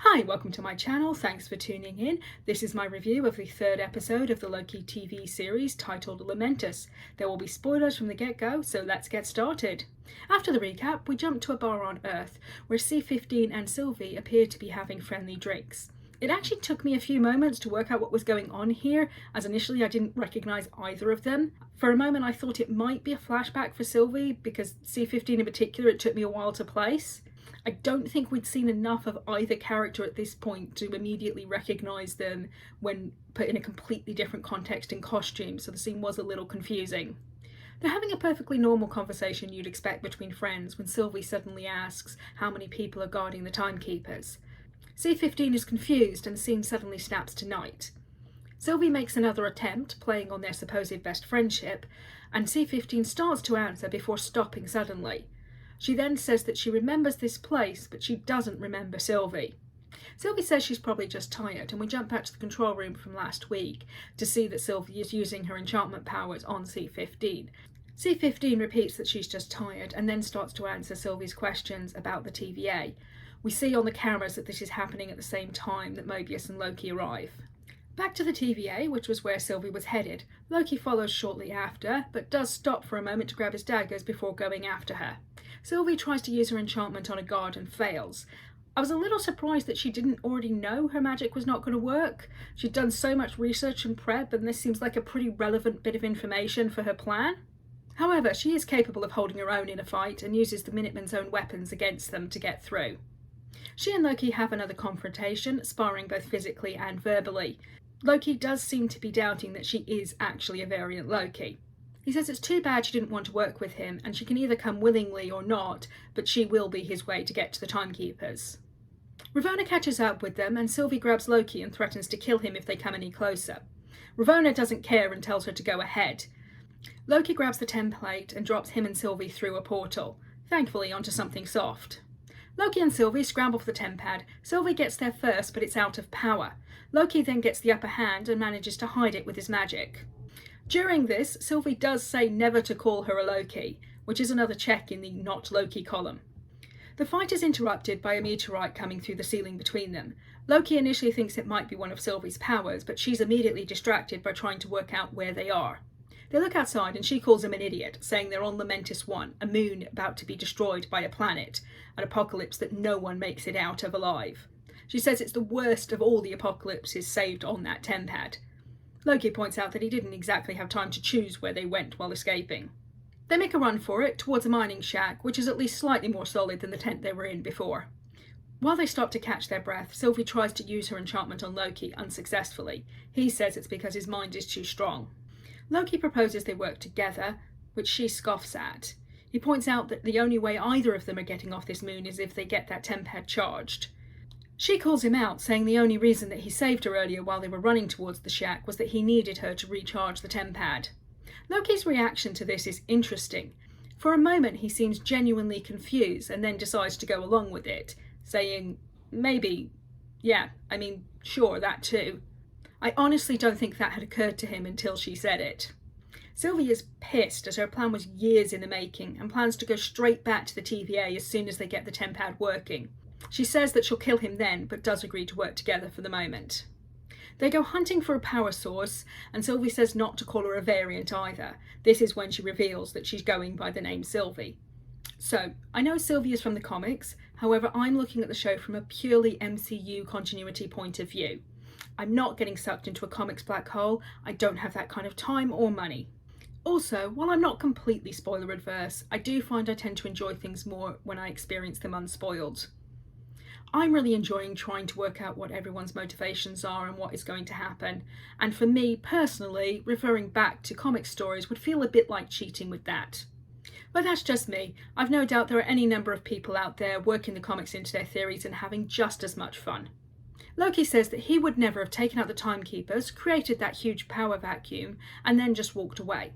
Hi, welcome to my channel, thanks for tuning in. This is my review of the third episode of the Loki TV series titled Lamentis. There will be spoilers from the get-go, so let's get started. After the recap, we jump to a bar on Earth, where C-15 and Sylvie appear to be having friendly drinks. It actually took me a few moments to work out what was going on here, as initially I didn't recognise either of them. For a moment I thought it might be a flashback for Sylvie, because C-15 in particular it took me a while to place. I don't think we'd seen enough of either character at this point to immediately recognise them when put in a completely different context and costume, so the scene was a little confusing. They're having a perfectly normal conversation you'd expect between friends when Sylvie suddenly asks how many people are guarding the timekeepers. C-15 is confused and the scene suddenly snaps to night. Sylvie makes another attempt, playing on their supposed best friendship, and C-15 starts to answer before stopping suddenly. She then says that she remembers this place, but she doesn't remember Sylvie. Sylvie says she's probably just tired, and we jump back to the control room from last week to see that Sylvie is using her enchantment powers on C-15. C-15 repeats that she's just tired, and then starts to answer Sylvie's questions about the TVA. We see on the cameras that this is happening at the same time that Mobius and Loki arrive. Back to the TVA, which was where Sylvie was headed. Loki follows shortly after, but does stop for a moment to grab his daggers before going after her. Sylvie tries to use her enchantment on a guard and fails. I was a little surprised that she didn't already know her magic was not going to work. She'd done so much research and prep, and this seems like a pretty relevant bit of information for her plan. However, she is capable of holding her own in a fight and uses the Minutemen's own weapons against them to get through. She and Loki have another confrontation, sparring both physically and verbally. Loki does seem to be doubting that she is actually a variant Loki. He says it's too bad she didn't want to work with him, and she can either come willingly or not, but she will be his way to get to the timekeepers. Ravonna catches up with them, and Sylvie grabs Loki and threatens to kill him if they come any closer. Ravonna doesn't care and tells her to go ahead. Loki grabs the template and drops him and Sylvie through a portal, thankfully onto something soft. Loki and Sylvie scramble for the tempad. Sylvie gets there first, but it's out of power. Loki then gets the upper hand and manages to hide it with his magic. During this, Sylvie does say never to call her a Loki, which is another check in the not Loki column. The fight is interrupted by a meteorite coming through the ceiling between them. Loki initially thinks it might be one of Sylvie's powers, but she's immediately distracted by trying to work out where they are. They look outside and she calls him an idiot, saying they're on Lamentis 1, a moon about to be destroyed by a planet, an apocalypse that no one makes it out of alive. She says it's the worst of all the apocalypses saved on that tempad. Loki points out that he didn't exactly have time to choose where they went while escaping. They make a run for it, towards a mining shack, which is at least slightly more solid than the tent they were in before. While they stop to catch their breath, Sylvie tries to use her enchantment on Loki unsuccessfully. He says it's because his mind is too strong. Loki proposes they work together, which she scoffs at. He points out that the only way either of them are getting off this moon is if they get that tempad charged. She calls him out, saying the only reason that he saved her earlier while they were running towards the shack was that he needed her to recharge the tempad. Loki's reaction to this is interesting. For a moment he seems genuinely confused and then decides to go along with it, saying, maybe, yeah, sure, that too. I honestly don't think that had occurred to him until she said it. Sylvie is pissed as her plan was years in the making and plans to go straight back to the TVA as soon as they get the tempad working. She says that she'll kill him then, but does agree to work together for the moment. They go hunting for a power source, and Sylvie says not to call her a variant either. This is when she reveals that she's going by the name Sylvie. So, I know Sylvie is from the comics, however I'm looking at the show from a purely MCU continuity point of view. I'm not getting sucked into a comics black hole. I don't have that kind of time or money. Also, while I'm not completely spoiler adverse, I do find I tend to enjoy things more when I experience them unspoiled. I'm really enjoying trying to work out what everyone's motivations are and what is going to happen, and for me personally, referring back to comic stories would feel a bit like cheating with that. But that's just me. I've no doubt there are any number of people out there working the comics into their theories and having just as much fun. Loki says that he would never have taken out the timekeepers, created that huge power vacuum, and then just walked away.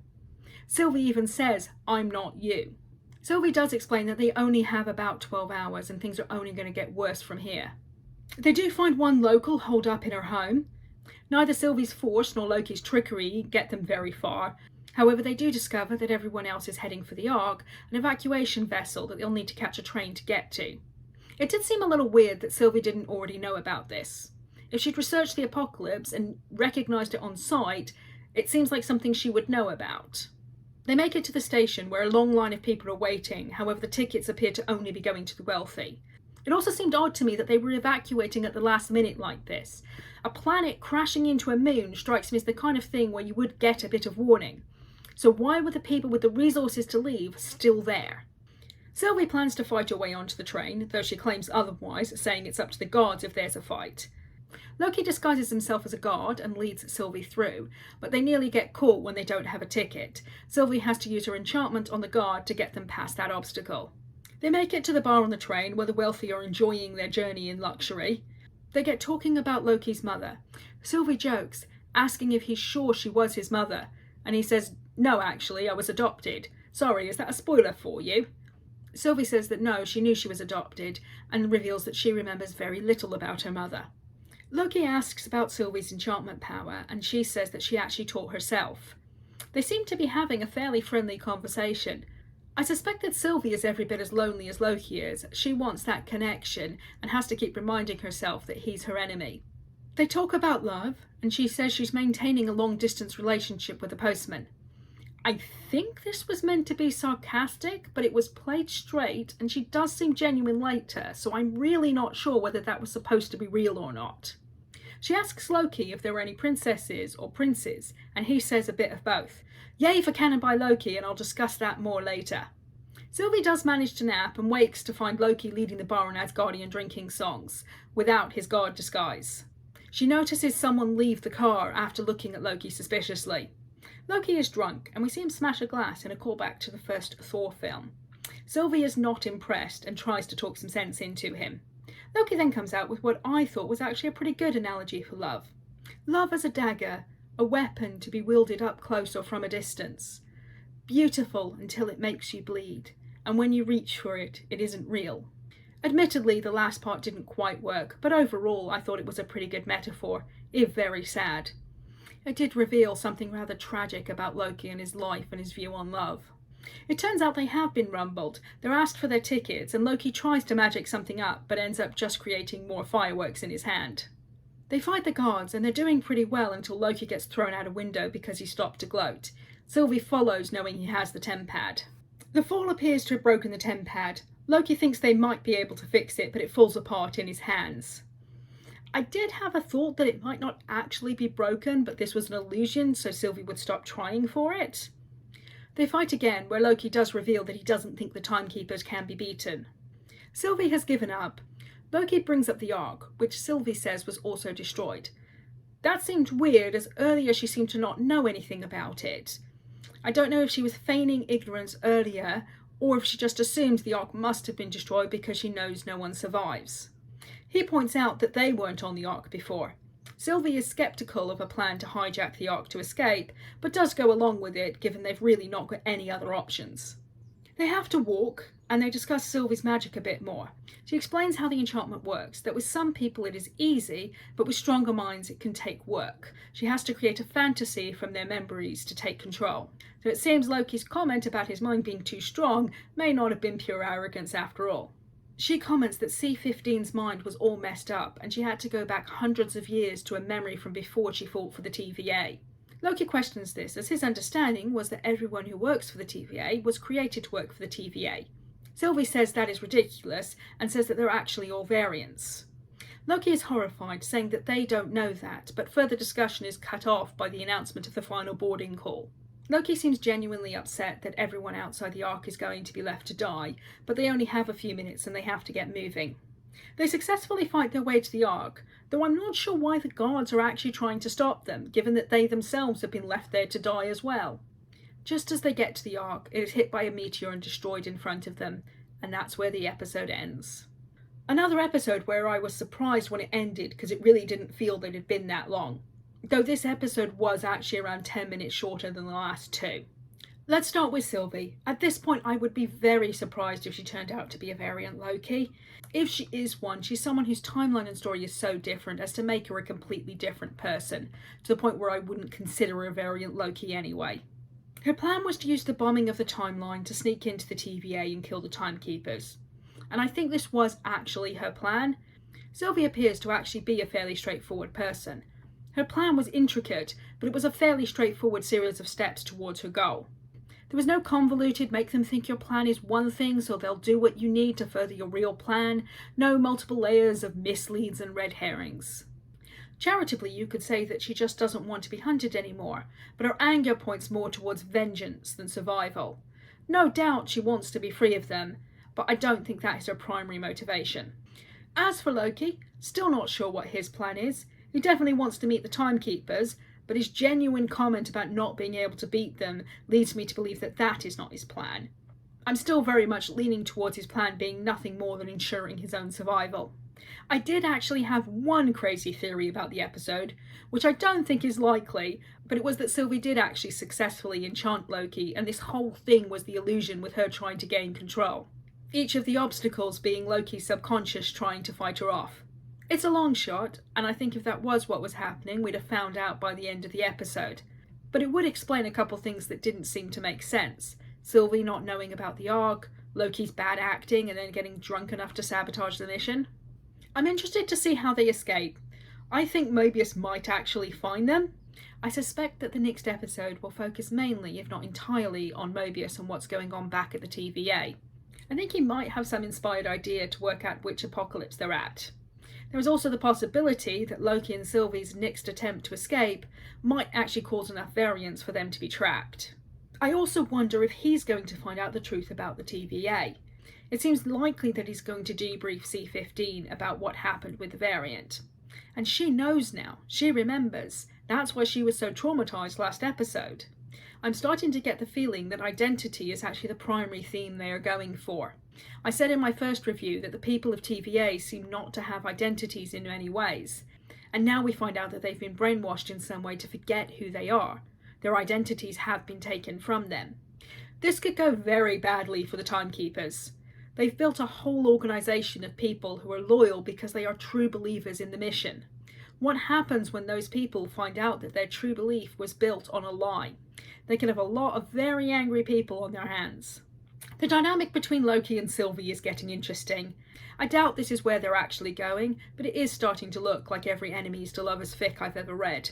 Sylvie even says, "I'm not you." Sylvie does explain that they only have about 12 hours and things are only going to get worse from here. They do find one local holed up in her home. Neither Sylvie's force nor Loki's trickery get them very far. However, they do discover that everyone else is heading for the Ark, an evacuation vessel that they'll need to catch a train to get to. It did seem a little weird that Sylvie didn't already know about this. If she'd researched the apocalypse and recognised it on sight, it seems like something she would know about. They make it to the station where a long line of people are waiting, however the tickets appear to only be going to the wealthy. It also seemed odd to me that they were evacuating at the last minute like this. A planet crashing into a moon strikes me as the kind of thing where you would get a bit of warning. So why were the people with the resources to leave still there? Sylvie plans to fight her way onto the train, though she claims otherwise, saying it's up to the guards if there's a fight. Loki disguises himself as a guard and leads Sylvie through, but they nearly get caught when they don't have a ticket. Sylvie has to use her enchantment on the guard to get them past that obstacle. They make it to the bar on the train where the wealthy are enjoying their journey in luxury. They get talking about Loki's mother. Sylvie jokes, asking if he's sure she was his mother, and he says, "No, actually, I was adopted. Sorry, is that a spoiler for you?" Sylvie says that no, she knew she was adopted, and reveals that she remembers very little about her mother. Loki asks about Sylvie's enchantment power, and she says that she actually taught herself. They seem to be having a fairly friendly conversation. I suspect that Sylvie is every bit as lonely as Loki is. She wants that connection, and has to keep reminding herself that he's her enemy. They talk about love, and she says she's maintaining a long-distance relationship with the postman. I think this was meant to be sarcastic, but it was played straight, and she does seem genuine later, so I'm really not sure whether that was supposed to be real or not. She asks Loki if there were any princesses or princes, and he says a bit of both. Yay for Canon by Loki, and I'll discuss that more later. Sylvie does manage to nap and wakes to find Loki leading the bar in Asgardian drinking songs, without his guard disguise. She notices someone leave the car after looking at Loki suspiciously. Loki is drunk, and we see him smash a glass in a callback to the first Thor film. Sylvie is not impressed and tries to talk some sense into him. Loki then comes out with what I thought was actually a pretty good analogy for love. Love as a dagger, a weapon to be wielded up close or from a distance. Beautiful until it makes you bleed, and when you reach for it, it isn't real. Admittedly, the last part didn't quite work, but overall I thought it was a pretty good metaphor, if very sad. It did reveal something rather tragic about Loki and his life and his view on love. It turns out they have been rumbled. They're asked for their tickets, and Loki tries to magic something up, but ends up just creating more fireworks in his hand. They fight the guards, and they're doing pretty well until Loki gets thrown out a window because he stopped to gloat. Sylvie follows, knowing he has the TemPad. The fall appears to have broken the TemPad. Loki thinks they might be able to fix it, but it falls apart in his hands. I did have a thought that it might not actually be broken, but this was an illusion, so Sylvie would stop trying for it. They fight again, where Loki does reveal that he doesn't think the Timekeepers can be beaten. Sylvie has given up. Loki brings up the Ark, which Sylvie says was also destroyed. That seemed weird, as earlier she seemed to not know anything about it. I don't know if she was feigning ignorance earlier, or if she just assumed the Ark must have been destroyed because she knows no one survives. He points out that they weren't on the Ark before. Sylvie is sceptical of a plan to hijack the Ark to escape, but does go along with it given they've really not got any other options. They have to walk, and they discuss Sylvie's magic a bit more. She explains how the enchantment works, that with some people it is easy, but with stronger minds it can take work. She has to create a fantasy from their memories to take control. So it seems Loki's comment about his mind being too strong may not have been pure arrogance after all. She comments that C-15's mind was all messed up, and she had to go back hundreds of years to a memory from before she fought for the TVA. Loki questions this, as his understanding was that everyone who works for the TVA was created to work for the TVA. Sylvie says that is ridiculous, and says that they're actually all variants. Loki is horrified, saying that they don't know that, but further discussion is cut off by the announcement of the final boarding call. Loki seems genuinely upset that everyone outside the Ark is going to be left to die, but they only have a few minutes and they have to get moving. They successfully fight their way to the Ark, though I'm not sure why the guards are actually trying to stop them, given that they themselves have been left there to die as well. Just as they get to the Ark, it is hit by a meteor and destroyed in front of them, and that's where the episode ends. Another episode where I was surprised when it ended, because it really didn't feel that it had been that long. Though this episode was actually around 10 minutes shorter than the last two. Let's start with Sylvie. At this point, I would be very surprised if she turned out to be a variant Loki. If she is one, she's someone whose timeline and story is so different as to make her a completely different person, to the point where I wouldn't consider her a variant Loki anyway. Her plan was to use the bombing of the timeline to sneak into the TVA and kill the Timekeepers. and I think this was actually her plan. Sylvie appears to actually be a fairly straightforward person. Her plan was intricate, but it was a fairly straightforward series of steps towards her goal. There was no convoluted make them think your plan is one thing so they'll do what you need to further your real plan, no multiple layers of misleads and red herrings. Charitably, you could say that she just doesn't want to be hunted anymore, but her anger points more towards vengeance than survival. No doubt she wants to be free of them, but I don't think that is her primary motivation. As for Loki, still not sure what his plan is. He definitely wants to meet the Timekeepers, but his genuine comment about not being able to beat them leads me to believe that that is not his plan. I'm still very much leaning towards his plan being nothing more than ensuring his own survival. I did actually have one crazy theory about the episode, which I don't think is likely, but it was that Sylvie did actually successfully enchant Loki, and this whole thing was the illusion with her trying to gain control. Each of the obstacles being Loki's subconscious trying to fight her off. It's a long shot, and I think if that was what was happening, we'd have found out by the end of the episode. But it would explain a couple things that didn't seem to make sense. Sylvie not knowing about the Ark, Loki's bad acting and then getting drunk enough to sabotage the mission. I'm interested to see how they escape. I think Mobius might actually find them. I suspect that the next episode will focus mainly, if not entirely, on Mobius and what's going on back at the TVA. I think he might have some inspired idea to work out which apocalypse they're at. There is also the possibility that Loki and Sylvie's next attempt to escape might actually cause enough variance for them to be trapped. I also wonder if he's going to find out the truth about the TVA. It seems likely that he's going to debrief C-15 about what happened with the variant. And she knows now, she remembers. That's why she was so traumatized last episode. I'm starting to get the feeling that identity is actually the primary theme they are going for. I said in my first review that the people of TVA seem not to have identities in many ways, and now we find out that they've been brainwashed in some way to forget who they are. Their identities have been taken from them. This could go very badly for the Timekeepers. They've built a whole organisation of people who are loyal because they are true believers in the mission. What happens when those people find out that their true belief was built on a lie? They can have a lot of very angry people on their hands. The dynamic between Loki and Sylvie is getting interesting. I doubt this is where they're actually going, but it is starting to look like every enemies to lovers fic I've ever read.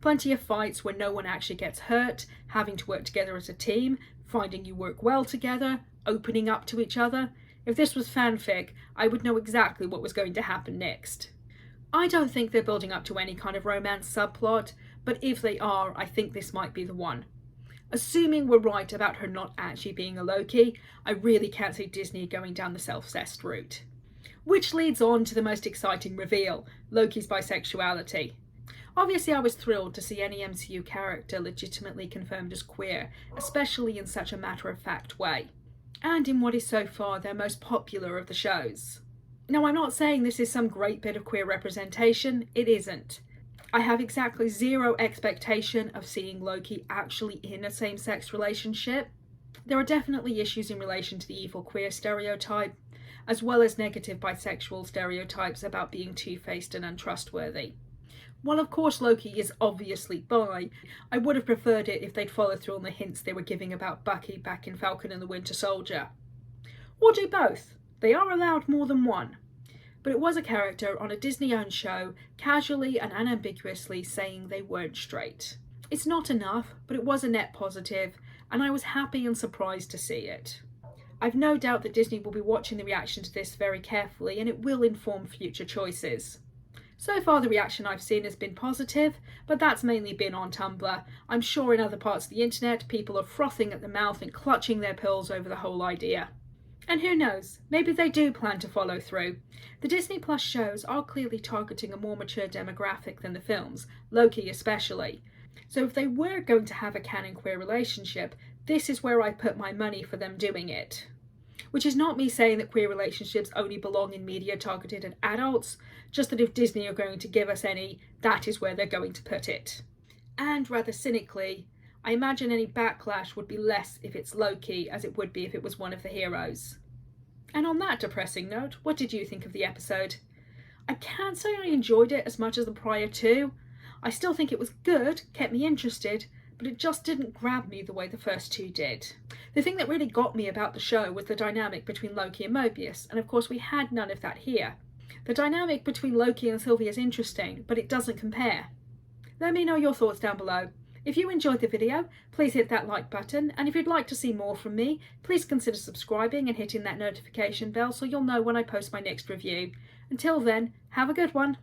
Plenty of fights where no one actually gets hurt, having to work together as a team, finding you work well together, opening up to each other. If this was fanfic, I would know exactly what was going to happen next. I don't think they're building up to any kind of romance subplot, but if they are, I think this might be the one. Assuming we're right about her not actually being a Loki, I really can't see Disney going down the self-cessed route. Which leads on to the most exciting reveal, Loki's bisexuality. Obviously I was thrilled to see any MCU character legitimately confirmed as queer, especially in such a matter-of-fact way, and in what is so far their most popular of the shows. Now I'm not saying this is some great bit of queer representation, it isn't. I have exactly zero expectation of seeing Loki actually in a same-sex relationship. There are definitely issues in relation to the evil queer stereotype, as well as negative bisexual stereotypes about being two-faced and untrustworthy. While of course Loki is obviously bi, I would have preferred it if they'd followed through on the hints they were giving about Bucky back in Falcon and the Winter Soldier. Or do both. They are allowed more than one. But it was a character on a Disney-owned show casually and unambiguously saying they weren't straight. It's not enough, but it was a net positive, and I was happy and surprised to see it. I've no doubt that Disney will be watching the reaction to this very carefully, and it will inform future choices. So far the reaction I've seen has been positive, but that's mainly been on Tumblr. I'm sure in other parts of the internet people are frothing at the mouth and clutching their pearls over the whole idea. And who knows, maybe they do plan to follow through. The Disney Plus shows are clearly targeting a more mature demographic than the films, Loki especially. So if they were going to have a canon queer relationship, this is where I put my money for them doing it. Which is not me saying that queer relationships only belong in media targeted at adults, just that if Disney are going to give us any, that is where they're going to put it. And rather cynically, I imagine any backlash would be less if it's Loki as it would be if it was one of the heroes. And on that depressing note, what did you think of the episode? I can't say I enjoyed it as much as the prior two. I still think it was good, kept me interested, but it just didn't grab me the way the first two did. The thing that really got me about the show was the dynamic between Loki and Mobius, and of course we had none of that here. The dynamic between Loki and Sylvie is interesting, but it doesn't compare. Let me know your thoughts down below. If you enjoyed the video, please hit that like button, and if you'd like to see more from me, please consider subscribing and hitting that notification bell so you'll know when I post my next review. Until then, have a good one.